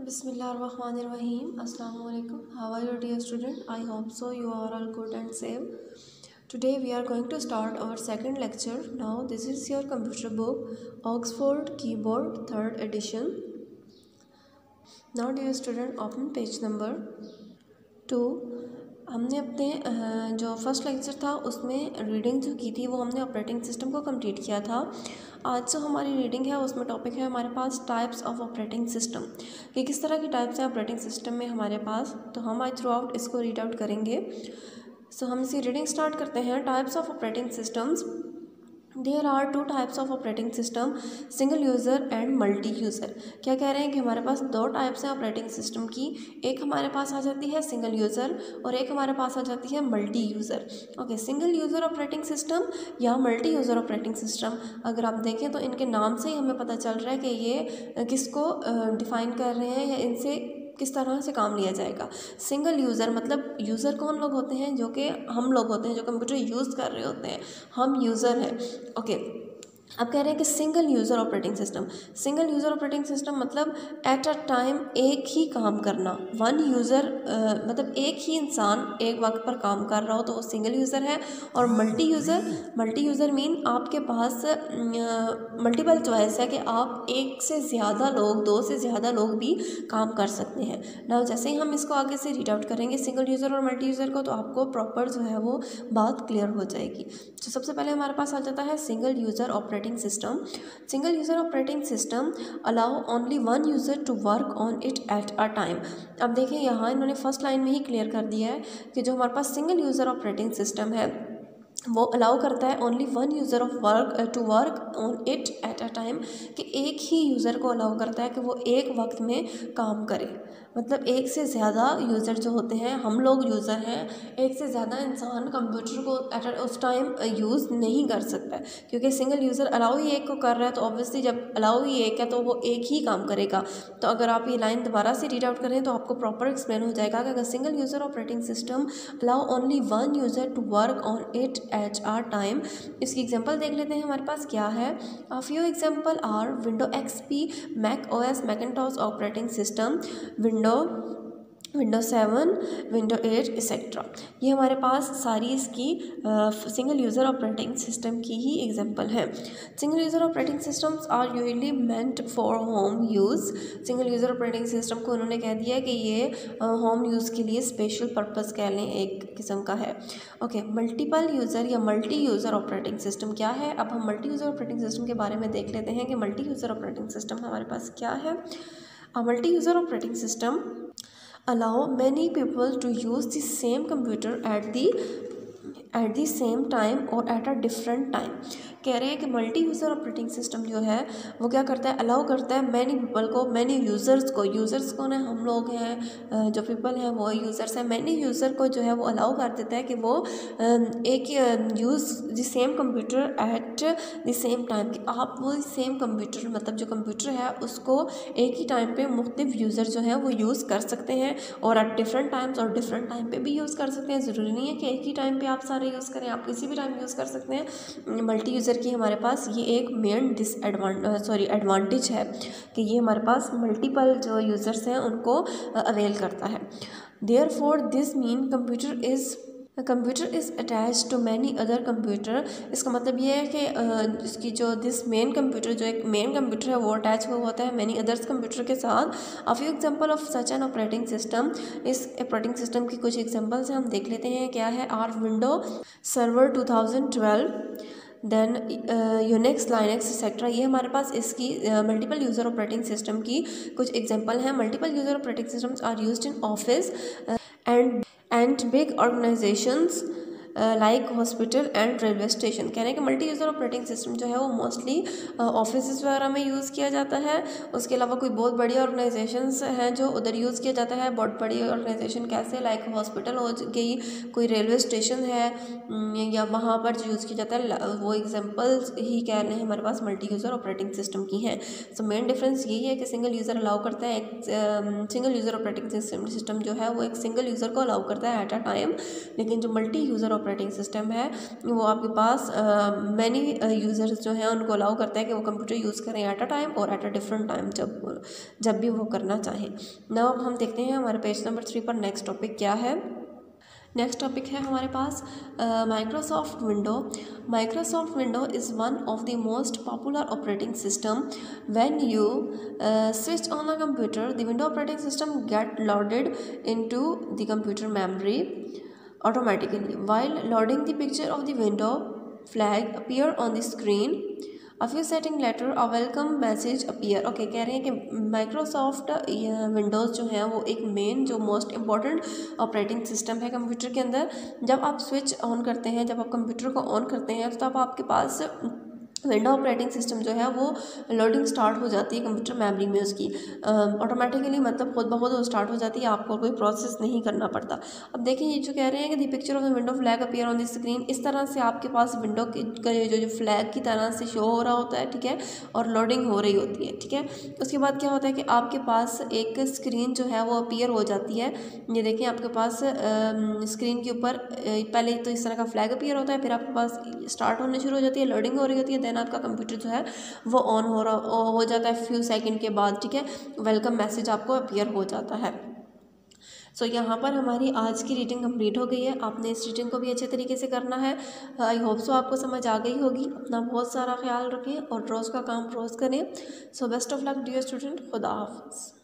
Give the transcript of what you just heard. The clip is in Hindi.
Bismillahirrahmanirrahim. Assalamu alaikum. How are you, dear student? I hope so you are all good and safe. Today we are going to start our second lecture. Now this is your computer book, Oxford Keyboard 3rd edition. Now dear student, open page number 2. हमने अपने जो फर्स्ट लेक्चर था उसमें रीडिंग जो की थी वो हमने ऑपरेटिंग सिस्टम को कंप्लीट किया था। आज जो हमारी रीडिंग है उसमें टॉपिक है हमारे पास टाइप्स ऑफ ऑपरेटिंग सिस्टम, कि किस तरह की टाइप्स हैं ऑपरेटिंग सिस्टम में हमारे पास। तो हम आज थ्रू आउट इसको रीड आउट करेंगे। सो हम इसी रीडिंग स्टार्ट करते हैं। Types of operating systems. There are two types of operating system, single user and multi user. क्या कह रहे हैं कि हमारे पास दो टाइप्स हैं ऑपरेटिंग सिस्टम की। एक हमारे पास आ जाती है सिंगल यूज़र और एक हमारे पास आ जाती है multi user. Okay, single user operating system या मल्टी यूज़र ऑपरेटिंग सिस्टम, अगर आप देखें तो इनके नाम से ही हमें पता चल रहा है कि ये किसको डिफ़ाइन कर रहे हैं या इनसे किस तरह से काम लिया जाएगा। सिंगल यूज़र मतलब यूज़र कौन लोग होते हैं, जो कि हम लोग होते हैं जो कंप्यूटर यूज़ कर रहे होते हैं, हम यूज़र हैं। ओके, अब कह रहे हैं कि single user operating system. Single user operating system मतलब एट अ टाइम एक ही काम करना। वन यूज़र मतलब एक ही इंसान एक वक्त पर काम कर रहा हो तो वो सिंगल यूज़र है। और मल्टी यूज़र मीन आपके पास मल्टीपल चॉइस है कि आप एक से ज़्यादा लोग, दो से ज़्यादा लोग भी काम कर सकते हैं ना। जैसे ही हम इसको आगे से रीड आउट करेंगे सिंगल यूज़र और मल्टी यूज़र को, तो आपको प्रॉपर जो है वो बात क्लियर हो जाएगी। तो सबसे पहले हमारे पास आ जाता है single user operating system. Single user operating system allow only one user to work on it at a time. अब देखिए यहाँ इन्होंने फर्स्ट लाइन में ही क्लियर कर दिया है कि जो हमारे पास सिंगल यूज़र ऑपरेटिंग सिस्टम है वो अलाउ करता है only one user of to work on it at a time, कि एक ही यूज़र को अलाउ करता है कि वो एक वक्त में काम करे। मतलब एक से ज़्यादा यूज़र जो होते हैं, हम लोग यूज़र हैं, एक से ज़्यादा इंसान कंप्यूटर को उस टाइम यूज़ नहीं कर सकता है, क्योंकि सिंगल यूज़र अलाउ ही एक को कर रहा है। तो ऑब्वियसली जब अलाउ ही एक है तो वो एक ही काम करेगा। तो अगर आप ये लाइन दोबारा से रीड आउट करें तो आपको प्रॉपर एक्सप्लेन हो जाएगा कि अगर single user operating system allow only one user to work on it at are time. इसकी एग्जांपल देख लेते हैं हमारे पास क्या है। A few example are window XP, Mac OS, Macintosh operating system, window 7, window 8 etcetera. ये हमारे पास सारी इसकी सिंगल यूज़र ऑपरेटिंग सिस्टम की ही एग्जांपल है। Single user operating systems are usually meant for home use. Single user operating system को उन्होंने कह दिया कि ये होम यूज़ के लिए स्पेशल पर्पस कह लें, एक किस्म का है। ओके, मल्टीपल यूज़र या मल्टी यूज़र ऑपरेटिंग सिस्टम क्या है। अब हम मल्टी यूज़र ऑपरेटिंग सिस्टम के बारे में देख लेते हैं कि मल्टी यूज़र ऑपरेटिंग सिस्टम हमारे पास क्या है। A multi user operating system allow many people to use the same computer at the same time or at a different time। कह रहे हैं कि मल्टी यूज़र ऑपरेटिंग सिस्टम जो है वो क्या करता है, अलाउ करता है मैनी पीपल को, मैनी यूज़र्स को ना हम लोग हैं, जो पीपल हैं वो यूज़र्स हैं, मैनी यूज़र को जो है वो अलाउ कर देता है कि वो एक use the same computer at the same time, कि आप वो सेम कंप्यूटर मतलब जो कंप्यूटर है उसको एक ही टाइम पे मुख्तलिफ यूज़र जो है वो यूज़ कर सकते हैं और एट डिफरेंट टाइम्स और डिफरेंट टाइम पे भी यूज़ कर सकते हैं। ज़रूरी नहीं है कि एक ही टाइम पे आप सारे यूज़ करें, आप किसी भी टाइम यूज़ कर सकते हैं। मल्टी यूज़र की हमारे पास ये एक मेन एडवांटेज है कि ये हमारे पास मल्टीपल जो यूज़र्स हैं उनको अवेल करता है। Therefore this mean computer is attach to many other computer. इसका मतलब ये है कि इसकी जो दिस मेन कंप्यूटर, जो एक मेन कंप्यूटर है वो अटैच हुआ होता है मैनी अदर्स कंप्यूटर के साथ। अ few example of such an operating system. इस ऑपरेटिंग सिस्टम की कुछ एग्जांपल्स हैं, हम देख लेते हैं क्या है। Are window server 2012, then Unix, Linux etcetera. ये हमारे पास इसकी मल्टीपल यूज़र ऑपरेटिंग सिस्टम की कुछ एग्जांपल हैं। Multiple user operating systems are used in office and big organisations like hospital and railway station. कह रहे हैं कि मल्टी यूज़र ऑपरेटिंग सिस्टम जो है वो मोस्टली ऑफिस वगैरह में यूज़ किया जाता है। उसके अलावा कोई बहुत बड़ी ऑर्गेनाइजेशंस हैं जो उधर यूज़ किया जाता है। बहुत बड़ी ऑर्गेनाइजेशन कैसे, लाइक हॉस्पिटल हो गई, कोई रेलवे स्टेशन है या वहाँ पर जो यूज़ किया जाता है, वो एग्जाम्पल्स ही कह रहे हैं हमारे पास मल्टी यूज़र ऑपरेटिंग सिस्टम की हैं। सो मेन डिफरेंस यही है कि सिंगल यूज़र अलाउ करता है, एक सिंगल यूज़र ऑपरेटिंग सिस्टम जो है वो एक सिंगल यूज़र को अलाउ करता है एट अ टाइम, लेकिन जो मल्टी यूज़र ऑपरेटिंग सिस्टम है वो आपके पास मैनी यूज़र्स जो हैं उनको अलाउ करता है कि वो कंप्यूटर यूज़ करें एट अ टाइम और एट अ डिफरेंट टाइम जब भी वो करना चाहें। नाउ अब हम देखते हैं हमारे पेज नंबर 3 पर नेक्स्ट टॉपिक क्या है। नेक्स्ट टॉपिक है हमारे पास Microsoft window. Microsoft window is one of the most popular operating system. When you switch on the computer the window operating system get loaded into the computer memory automatically. While loading the picture of the window flag appear on the screen. A few setting later a welcome message appear. Okay कह रहे हैं कि माइक्रोसॉफ्ट विंडोज़ जो है वो एक मेन जो मोस्ट इम्पॉर्टेंट ऑपरेटिंग सिस्टम है कंप्यूटर के अंदर। जब आप स्विच ऑन करते हैं, जब आप कंप्यूटर को ऑन करते हैं तब आपके पास विंडो ऑपरेटिंग सिस्टम जो है वो लोडिंग स्टार्ट हो जाती है कंप्यूटर मेमोरी में उसकी ऑटोमेटिकली, मतलब खुद ब खुद वो स्टार्ट हो जाती है, आपको कोई प्रोसेस नहीं करना पड़ता। अब देखिए ये जो कह रहे हैं कि the picture of the window flag appear on the screen, इस तरह से आपके पास विंडो का जो फ्लैग की तरह से शो हो रहा होता है, ठीक है, और लोडिंग हो रही होती है, ठीक है। उसके बाद क्या होता है कि आपके पास एक स्क्रीन जो है वो अपीयर हो जाती है। ये देखिए आपके पास स्क्रीन के ऊपर पहले तो इस तरह का फ्लैग अपीयर होता है, फिर आपके पास स्टार्ट होने शुरू हो जाती है, लोडिंग हो रही होती है, देन आपका कंप्यूटर जो है वो ऑन हो जाता है फ्यू सेकंड के बाद, ठीक है, वेलकम मैसेज आपको अपीयर हो जाता है। सो यहाँ पर हमारी आज की रीडिंग कंप्लीट हो गई है। आपने इस रीडिंग को भी अच्छे तरीके से करना है। आई होप सो आपको समझ आ गई होगी। अपना बहुत सारा ख्याल रखें और रोज़ का काम रोज़ करें। So best of luck dear student. खुदा हाफिज़।